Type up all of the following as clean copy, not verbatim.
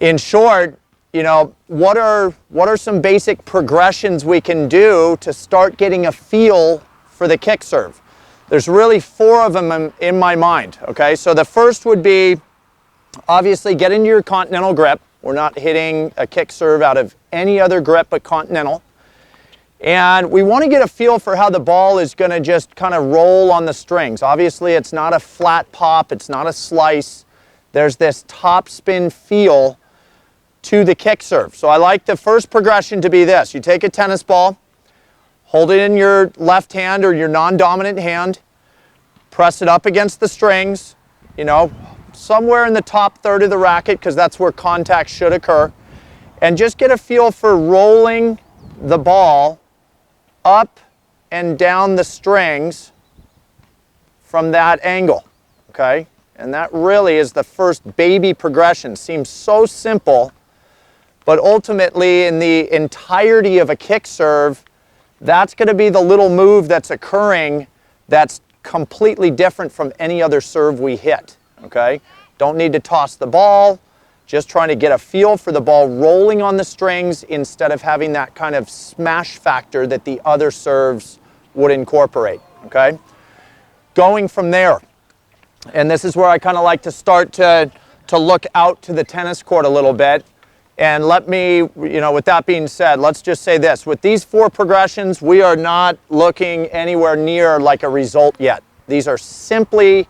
in short, you know, what are some basic progressions we can do to start getting a feel for the kick serve? There's really 4 of them in my mind, okay? So the first would be, obviously, get into your continental grip. We're not hitting a kick serve out of any other grip but continental. And we want to get a feel for how the ball is going to just kind of roll on the strings. Obviously, it's not a flat pop, it's not a slice. There's this top spin feel to the kick serve. So I like the first progression to be this. You take a tennis ball, hold it in your left hand or your non-dominant hand, press it up against the strings, you know, somewhere in the top third of the racket, because that's where contact should occur, and just get a feel for rolling the ball up and down the strings from that angle, okay? And that really is the first baby progression. Seems so simple, but ultimately in the entirety of a kick serve, that's going to be the little move that's occurring that's completely different from any other serve we hit, okay? Don't need to toss the ball, just trying to get a feel for the ball rolling on the strings instead of having that kind of smash factor that the other serves would incorporate, okay? Going from there, and this is where I kind of like to start to look out to the tennis court a little bit. And let me, you know, with that being said, let's just say this. With these 4 progressions, we are not looking anywhere near like a result yet. These are simply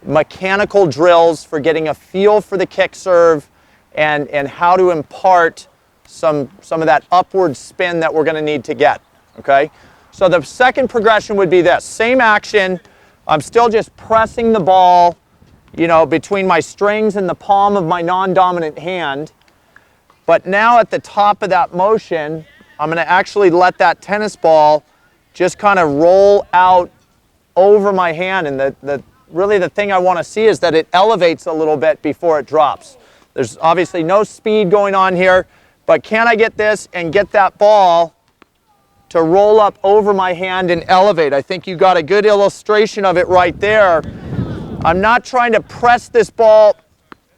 mechanical drills for getting a feel for the kick serve and how to impart some of that upward spin that we're going to need to get, okay? So the second progression would be this. Same action. I'm still just pressing the ball, you know, between my strings and the palm of my non-dominant hand. But now at the top of that motion, I'm going to actually let that tennis ball just kind of roll out over my hand. And really the thing I want to see is that it elevates a little bit before it drops. There's obviously no speed going on here, but can I get this and get that ball to roll up over my hand and elevate? I think you got a good illustration of it right there. I'm not trying to press this ball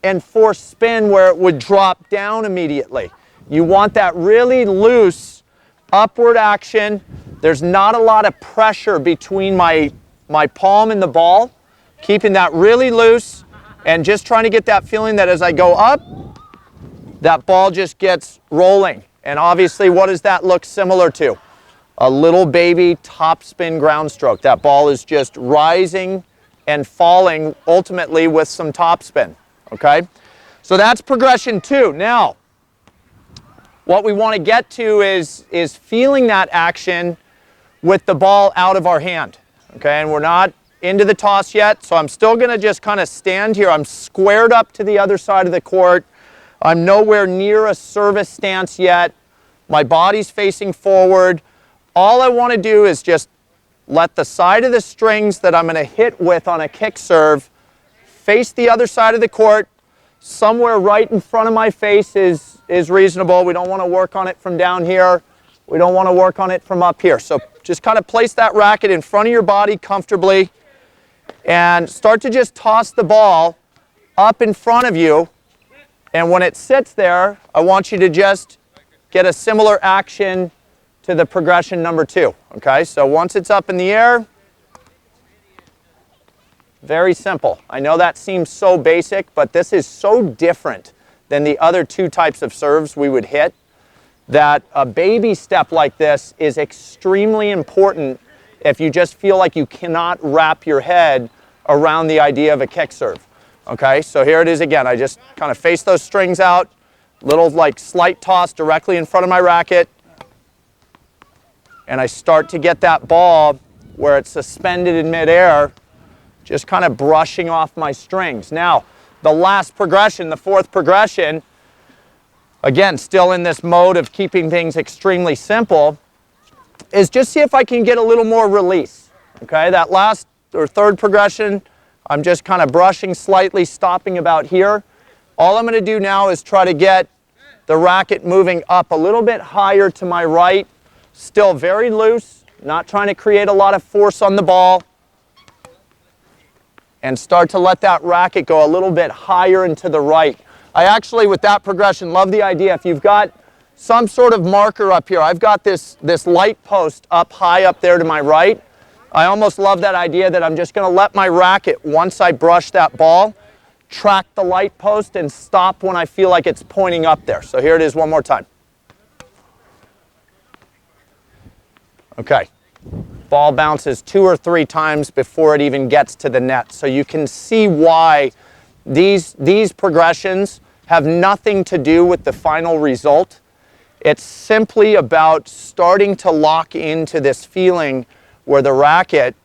and force spin where it would drop down immediately. You want that really loose upward action. There's not a lot of pressure between my palm and the ball. Keeping that really loose and just trying to get that feeling that as I go up, that ball just gets rolling. And obviously, what does that look similar to? A little baby top spin ground stroke. That ball is just rising and falling ultimately with some top spin. Okay, so that's progression 2. Now, what we want to get to is feeling that action with the ball out of our hand. Okay, and we're not into the toss yet, so I'm still going to just kind of stand here. I'm squared up to the other side of the court. I'm nowhere near a service stance yet. My body's facing forward. All I want to do is just let the side of the strings that I'm going to hit with on a kick serve face the other side of the court. Somewhere right in front of my face is reasonable. We don't want to work on it from down here. We don't want to work on it from up here. So just kind of place that racket in front of your body comfortably and start to just toss the ball up in front of you. And when it sits there, I want you to just get a similar action to the progression number 2. Okay, so once it's up in the air, very simple. I know that seems so basic, but this is so different than the other 2 types of serves we would hit that a baby step like this is extremely important if you just feel like you cannot wrap your head around the idea of a kick serve. Okay, so here it is again. I just kind of face those strings out, little like slight toss directly in front of my racket, and I start to get that ball where it's suspended in midair, just kind of brushing off my strings. Now, the last progression, the 4th progression, again, still in this mode of keeping things extremely simple, is just see if I can get a little more release. Okay, that last or 3rd progression, I'm just kind of brushing slightly, stopping about here. All I'm going to do now is try to get the racket moving up a little bit higher to my right, still very loose, not trying to create a lot of force on the ball, and start to let that racket go a little bit higher and to the right. I actually, with that progression, love the idea. If you've got some sort of marker up here, I've got this light post up high up there to my right. I almost love that idea that I'm just going to let my racket, once I brush that ball, track the light post and stop when I feel like it's pointing up there. So here it is one more time. Okay. Ball bounces 2 or 3 times before it even gets to the net. So you can see why these progressions have nothing to do with the final result. It's simply about starting to lock into this feeling where the racket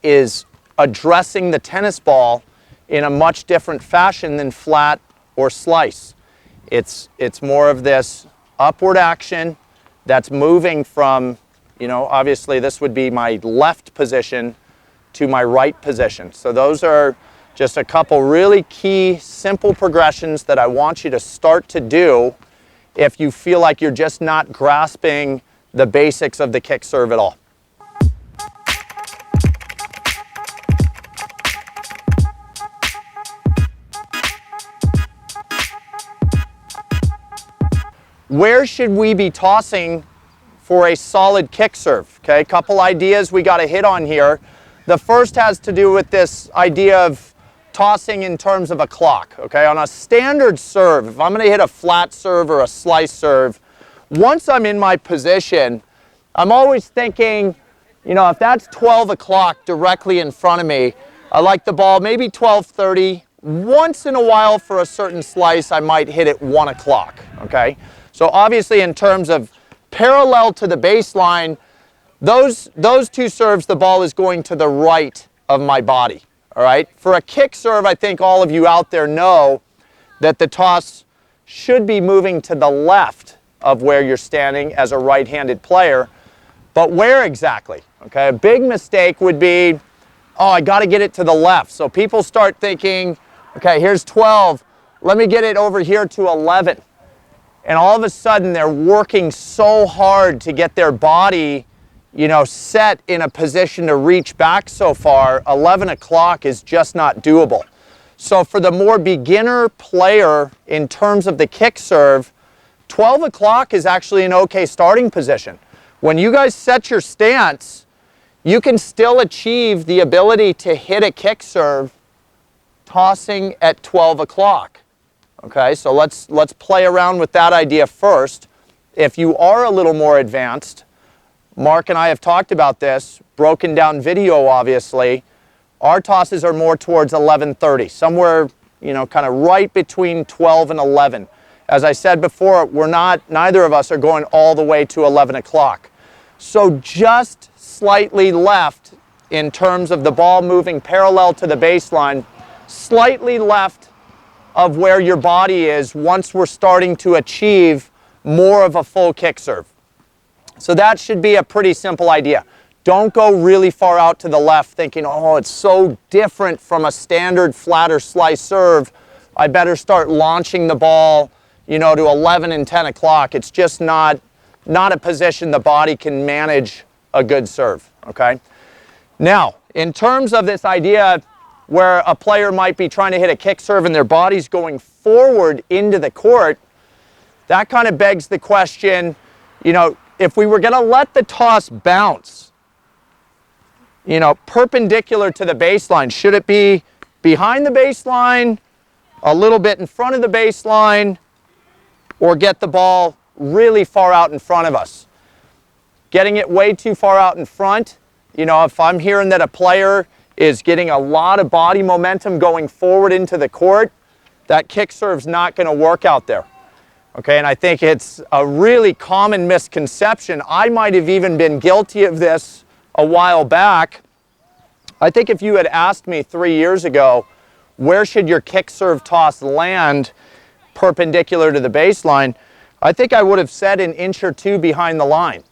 is addressing the tennis ball in a much different fashion than flat or slice. It's more of this upward action that's moving from, you know, obviously this would be my left position to my right position. So those are just a couple really key, simple progressions that I want you to start to do if you feel like you're just not grasping the basics of the kick serve at all. Where should we be tossing for a solid kick serve? Okay, a couple ideas we got to hit on here. The first has to do with this idea of tossing in terms of a clock. Okay, on a standard serve, if I'm going to hit a flat serve or a slice serve, once I'm in my position, I'm always thinking, you know, if that's 12 o'clock directly in front of me, I like the ball maybe 12:30. Once in a while for a certain slice, I might hit it 1 o'clock. Okay, so obviously in terms of parallel to the baseline, those two serves, the ball is going to the right of my body. All right. For a kick serve, I think all of you out there know that the toss should be moving to the left of where you're standing as a right-handed player. But where exactly? Okay. A big mistake would be, oh, I got to get it to the left. So people start thinking, okay, here's 12. Let me get it over here to 11. And all of a sudden, they're working so hard to get their body, you know, set in a position to reach back so far. 11 o'clock is just not doable. So for the more beginner player in terms of the kick serve, 12 o'clock is actually an okay starting position. When you guys set your stance, you can still achieve the ability to hit a kick serve tossing at 12 o'clock. Okay, so let's play around with that idea first. If you are a little more advanced, Mark and I have talked about this, broken down video obviously. Our tosses are more towards 11:30, somewhere, you know, kind of right between 12 and 11. As I said before, neither of us are going all the way to 11 o'clock. So just slightly left in terms of the ball moving parallel to the baseline, slightly left of where your body is once we're starting to achieve more of a full kick serve. So that should be a pretty simple idea. Don't go really far out to the left thinking, oh, it's so different from a standard flat or slice serve. I better start launching the ball, you know, to 11 and 10 o'clock. It's just not a position the body can manage a good serve, okay? Now, in terms of this idea where a player might be trying to hit a kick serve and their body's going forward into the court, that kind of begs the question, you know, if we were going to let the toss bounce, you know, perpendicular to the baseline, should it be behind the baseline, a little bit in front of the baseline, or get the ball really far out in front of us? Getting it way too far out in front, you know, if I'm hearing that a player is getting a lot of body momentum going forward into the court, that kick serve's not going to work out there. Okay, and I think it's a really common misconception. I might have even been guilty of this a while back. I think if you had asked me 3 years ago, where should your kick serve toss land perpendicular to the baseline, I think I would have said an inch or two behind the line.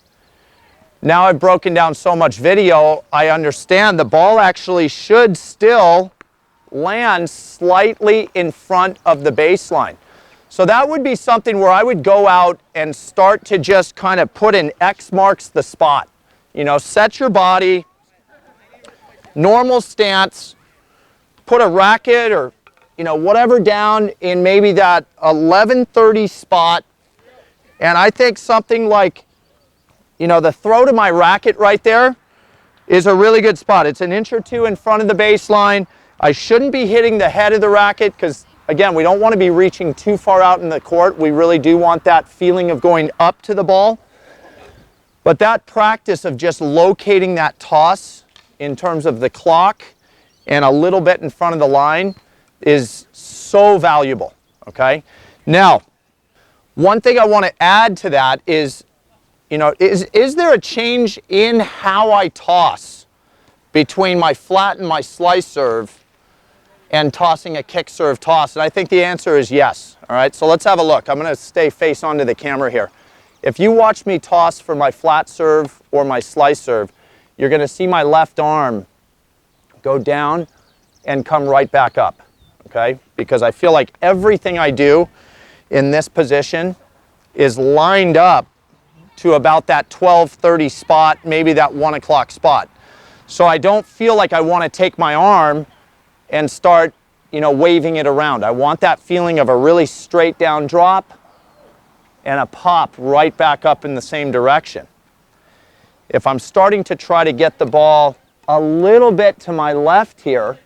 Now I've broken down so much video, I understand the ball actually should still land slightly in front of the baseline. So that would be something where I would go out and start to just kind of put an X marks the spot. You know, set your body, normal stance, put a racket or you know, whatever down in maybe that 1130 spot. And I think something like, you know, the throw to my racket right there is a really good spot. It's an inch or two in front of the baseline. I shouldn't be hitting the head of the racket because, again, we don't want to be reaching too far out in the court. We really do want that feeling of going up to the ball. But that practice of just locating that toss in terms of the clock and a little bit in front of the line is so valuable, okay? Now, one thing I want to add to that is, you know, is there a change in how I toss between my flat and my slice serve and tossing a kick serve toss? And I think the answer is yes. All right, so let's have a look. I'm going to stay face onto the camera here. If you watch me toss for my flat serve or my slice serve, you're going to see my left arm go down and come right back up, okay? Because I feel like everything I do in this position is lined up to about that 12:30 spot, maybe that 1 o'clock spot. So I don't feel like I want to take my arm and start, you know, waving it around. I want that feeling of a really straight down drop and a pop right back up in the same direction. If I'm starting to try to get the ball a little bit to my left here,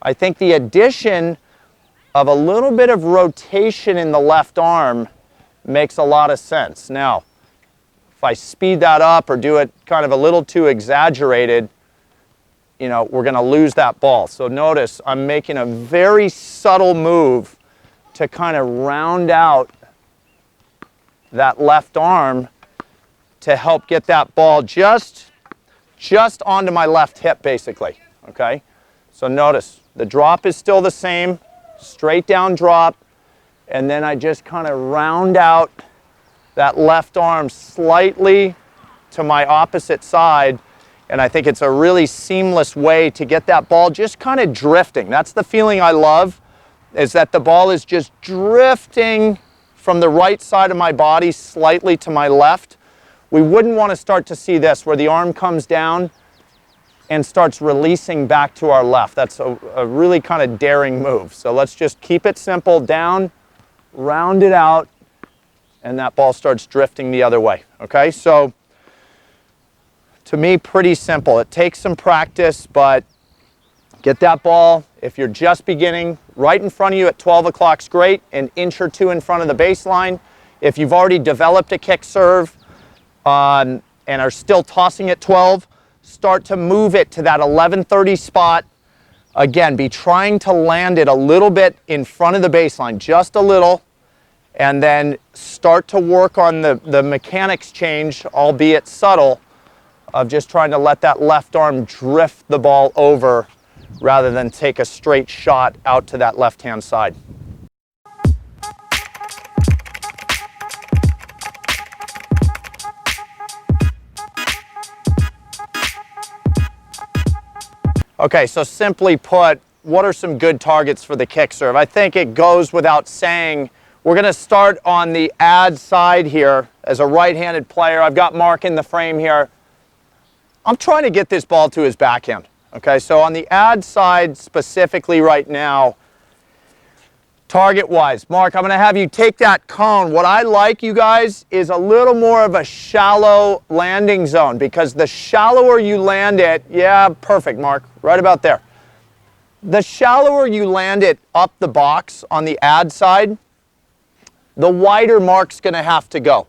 I think the addition of a little bit of rotation in the left arm makes a lot of sense. Now, if I speed that up or do it kind of a little too exaggerated, you know, we're going to lose that ball. So notice I'm making a very subtle move to kind of round out that left arm to help get that ball just onto my left hip, basically, okay? So notice the drop is still the same, straight down drop, and then I just kind of round out that left arm slightly to my opposite side, and I think it's a really seamless way to get that ball just kind of drifting. That's the feeling I love, is that the ball is just drifting from the right side of my body slightly to my left. We wouldn't want to start to see this where the arm comes down and starts releasing back to our left. That's a really kind of daring move. So let's just keep it simple, down, round it out, and that ball starts drifting the other way, okay? So to me, pretty simple. It takes some practice, but get that ball, if you're just beginning, right in front of you at 12 o'clock's great, an inch or two in front of the baseline. If you've already developed a kick serve and are still tossing at 12, start to move it to that 11:30 spot. Again, be trying to land it a little bit in front of the baseline, just a little, and then start to work on the mechanics change, albeit subtle, of just trying to let that left arm drift the ball over rather than take a straight shot out to that left-hand side. Okay, so simply put, what are some good targets for the kick serve? I think it goes without saying. We're going to start on the ad side here as a right-handed player. I've got Mark in the frame here. I'm trying to get this ball to his backhand. Okay, so on the ad side specifically right now, target-wise, Mark, I'm going to have you take that cone. What I like, you guys, is a little more of a shallow landing zone, because the shallower you land it, yeah, perfect, Mark, right about there. The shallower you land it up the box on the ad side, the wider Mark's going to have to go,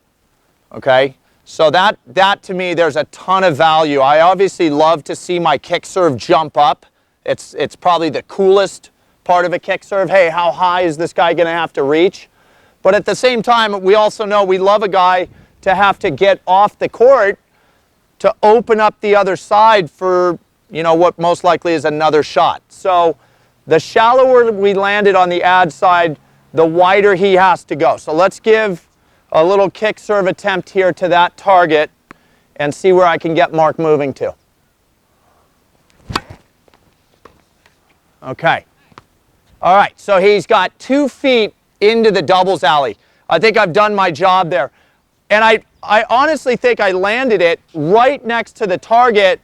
okay? So that to me, there's a ton of value. I obviously love to see my kick serve jump up. It's probably the coolest part of a kick serve. Hey, how high is this guy going to have to reach? But at the same time, we also know we love a guy to have to get off the court to open up the other side for, you know, what most likely is another shot. So the shallower we landed on the ad side, the wider he has to go. So let's give a little kick serve attempt here to that target and see where I can get Mark moving to. Okay. All right, so he's got 2 feet into the doubles alley. I think I've done my job there. And I honestly think I landed it right next to the target,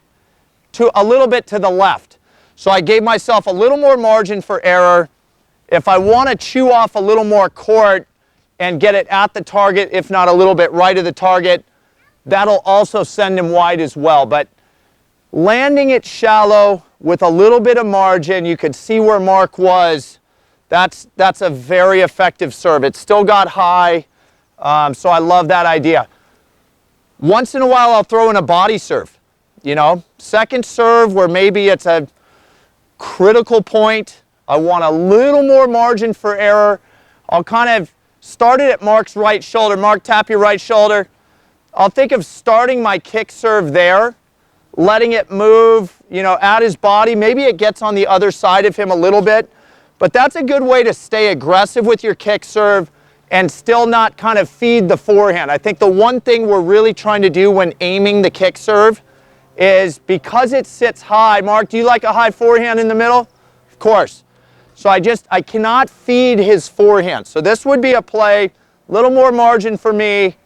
to a little bit to the left. So I gave myself a little more margin for error. If I want to chew off a little more court and get it at the target, if not a little bit right of the target, that'll also send him wide as well. But landing it shallow with a little bit of margin, you could see where Mark was, that's a very effective serve. It still got high, so I love that idea. Once in a while, I'll throw in a body serve. You know, second serve where maybe it's a critical point. I want a little more margin for error. I'll kind of start it at Mark's right shoulder. Mark, tap your right shoulder. I'll think of starting my kick serve there, letting it move, you know, at his body. Maybe it gets on the other side of him a little bit, but that's a good way to stay aggressive with your kick serve and still not kind of feed the forehand. I think the one thing we're really trying to do when aiming the kick serve is, because it sits high. Mark, do you like a high forehand in the middle? Of course. So I cannot feed his forehand. So this would be a play, a little more margin for me.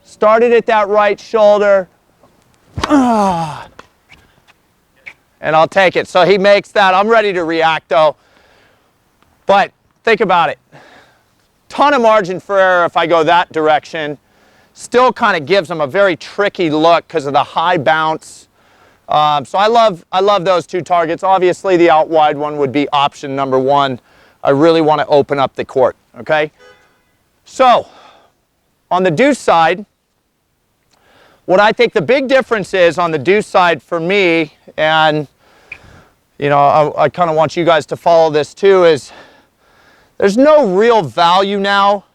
Started at that right shoulder. And I'll take it. So he makes that. I'm ready to react though. But think about it. Ton of margin for error if I go that direction. Still kind of gives him a very tricky look because of the high bounce. So I love those two targets. Obviously the out wide one would be option number one. I really want to open up the court, okay? So on the deuce side, what I think the big difference is on the deuce side for me, and you know, I kind of want you guys to follow this too, is there's no real value now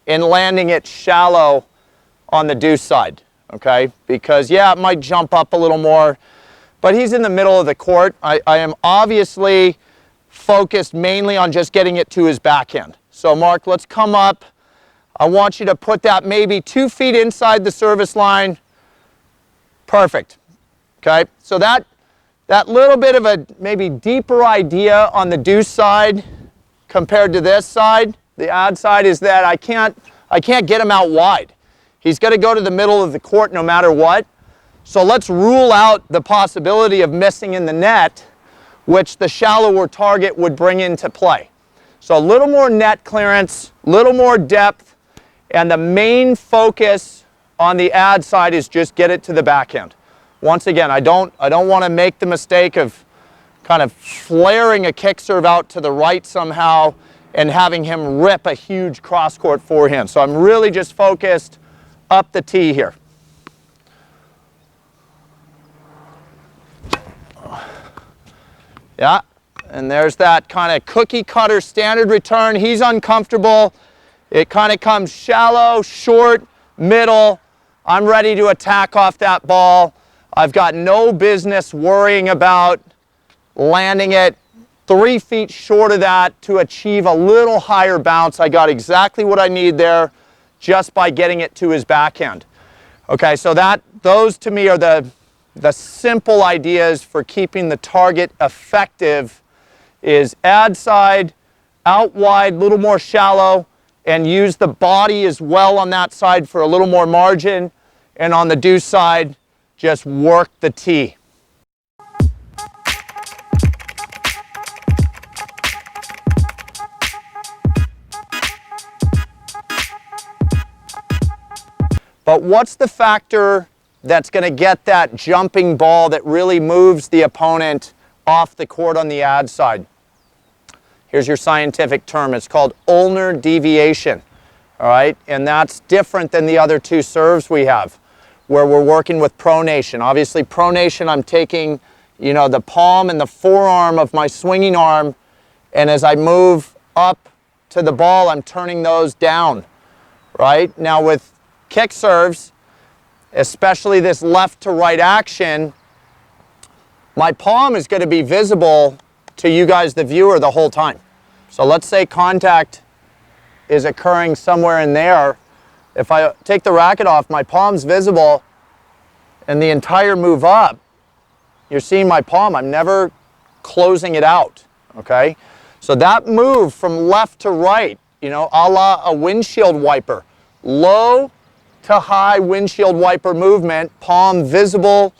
in landing it shallow on the deuce side. Okay, because yeah, it might jump up a little more, but he's in the middle of the court. I am obviously focused mainly on just getting it to his backhand. So Mark, let's come up. I want you to put that maybe 2 feet inside the service line. Perfect. Okay, so that little bit of a maybe deeper idea on the deuce side compared to this side, the ad side, is that I can't get him out wide. He's got to go to the middle of the court no matter what. So let's rule out the possibility of missing in the net, which the shallower target would bring into play. So a little more net clearance, a little more depth, and the main focus on the ad side is just get it to the backhand. Once again, I don't want to make the mistake of kind of flaring a kick serve out to the right somehow and having him rip a huge cross-court forehand. So I'm really just focused up the tee here. Yeah, and there's that kind of cookie cutter standard return. He's uncomfortable. It kind of comes shallow, short, middle. I'm ready to attack off that ball. I've got no business worrying about landing it 3 feet short of that to achieve a little higher bounce. I got exactly what I need there just by getting it to his backhand. Okay, so those to me are the simple ideas for keeping the target effective, is ad side, out wide, a little more shallow, and use the body as well on that side for a little more margin, and on the deuce side, just work the tee. But what's the factor that's going to get that jumping ball that really moves the opponent off the court on the ad side? Here's your scientific term. It's called ulnar deviation. All right, and that's different than the other two serves we have, where we're working with pronation. Obviously, pronation, I'm taking, you know, the palm and the forearm of my swinging arm, and as I move up to the ball, I'm turning those down. Right now with kick serves, especially this left to right action, my palm is going to be visible to you guys, the viewer, the whole time. So let's say contact is occurring somewhere in there. If I take the racket off, my palm's visible, and the entire move up, you're seeing my palm. I'm never closing it out, okay? So that move from left to right, you know, a la a windshield wiper, low to high windshield wiper movement, palm visible,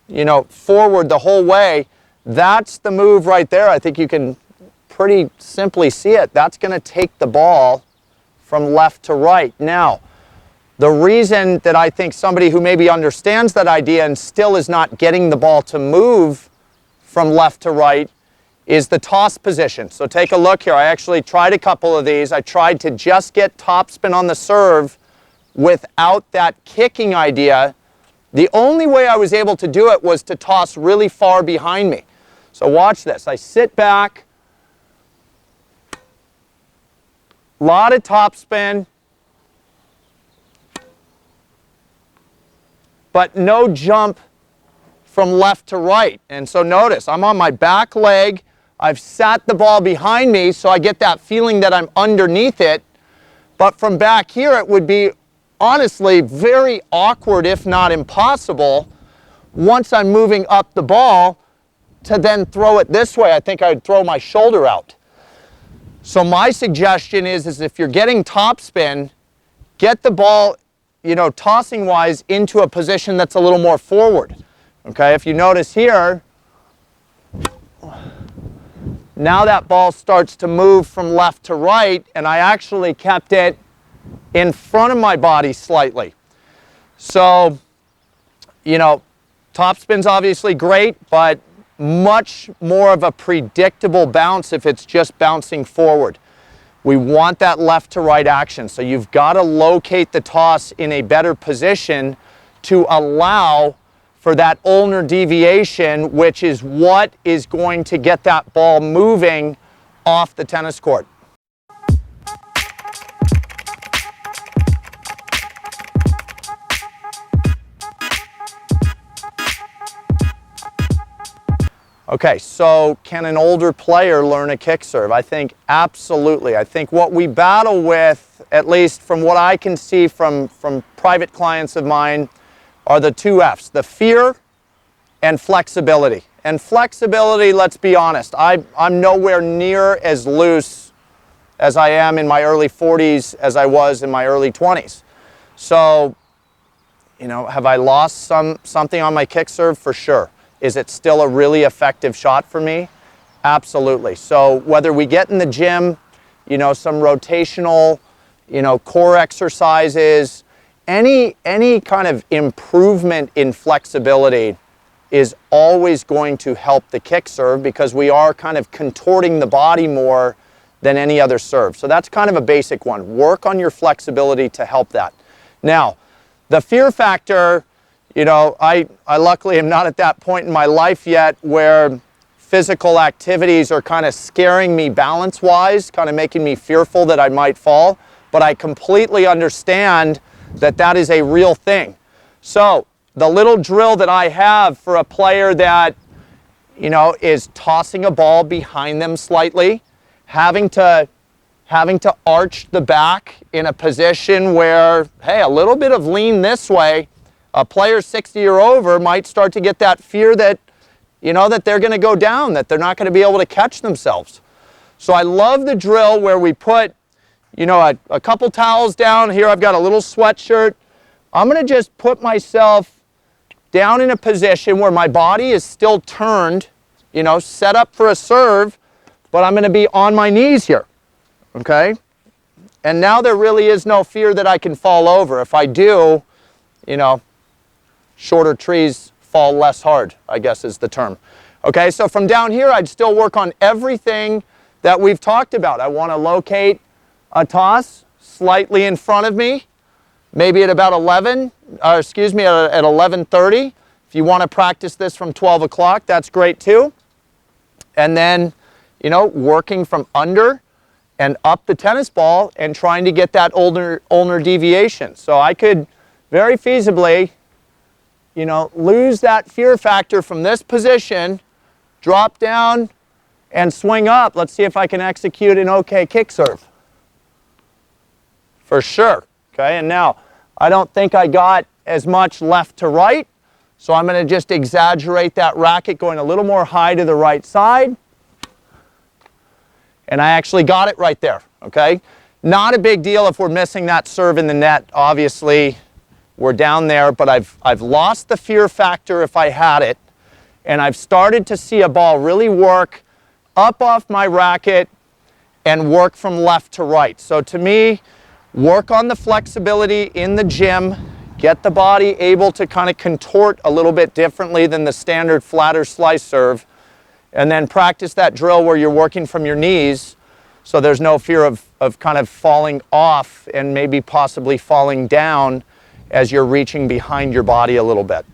you know, forward the whole way. That's the move right there. I think you can pretty simply see it. That's going to take the ball from left to right. Now, the reason that I think somebody who maybe understands that idea and still is not getting the ball to move from left to right is the toss position. So take a look here. I actually tried a couple of these. I tried to just get topspin on the serve without that kicking idea. The only way I was able to do it was to toss really far behind me. So watch this. I sit back, a lot of topspin, but no jump from left to right. And so notice, I'm on my back leg. I've sat the ball behind me, so I get that feeling that I'm underneath it. But from back here, it would be honestly very awkward, if not impossible, once I'm moving up the ball to then throw it this way. I think I'd throw my shoulder out. So my suggestion is if you're getting topspin, get the ball, you know, tossing wise into a position that's a little more forward. Okay, if you notice here, now that ball starts to move from left to right, and I actually kept it in front of my body slightly. So, you know, topspin's obviously great, but much more of a predictable bounce if it's just bouncing forward. We want that left to right action, so you've got to locate the toss in a better position to allow for that ulnar deviation, which is what is going to get that ball moving off the tennis court. Okay, so can an older player learn a kick serve? I think absolutely. I think what we battle with, at least from what I can see from private clients of mine, are the two F's, the fear and flexibility. And flexibility, let's be honest, I'm nowhere near as loose as I am in my early 40s as I was in my early 20s. So, you know, have I lost something on my kick serve? For sure. Is it still a really effective shot for me? Absolutely. So whether we get in the gym, you know, some rotational, you know, core exercises, any kind of improvement in flexibility is always going to help the kick serve because we are kind of contorting the body more than any other serve. So that's kind of a basic one. Work on your flexibility to help that. Now, the fear factor, you know, I luckily am not at that point in my life yet where physical activities are kind of scaring me balance-wise, kind of making me fearful that I might fall, but I completely understand that that is a real thing. So the little drill that I have for a player that, you know, is tossing a ball behind them slightly, having to arch the back in a position where, hey, a little bit of lean this way, a player 60 or over might start to get that fear that, you know, that they're going to go down, that they're not going to be able to catch themselves. So I love the drill where we put, you know, a couple towels down. Here I've got a little sweatshirt. I'm going to just put myself down in a position where my body is still turned, you know, set up for a serve, but I'm going to be on my knees here, okay? And now there really is no fear that I can fall over. If I do, you know, shorter trees fall less hard, I guess is the term. Okay, so from down here, I'd still work on everything that we've talked about. I want to locate a toss slightly in front of me, maybe at about 11:30. If you want to practice this from 12 o'clock, that's great too. And then, you know, working from under and up the tennis ball and trying to get that ulnar deviation. So I could very feasibly, you know, lose that fear factor from this position, drop down, and swing up. Let's see if I can execute an okay kick serve. For sure. Okay, and now I don't think I got as much left to right, so I'm going to just exaggerate that racket going a little more high to the right side. And I actually got it right there. Okay, not a big deal if we're missing that serve in the net, obviously. We're down there, but I've lost the fear factor if I had it, and I've started to see a ball really work up off my racket and work from left to right. So to me, work on the flexibility in the gym, get the body able to kind of contort a little bit differently than the standard flatter slice serve, and then practice that drill where you're working from your knees so there's no fear of kind of falling off and maybe possibly falling down as you're reaching behind your body a little bit.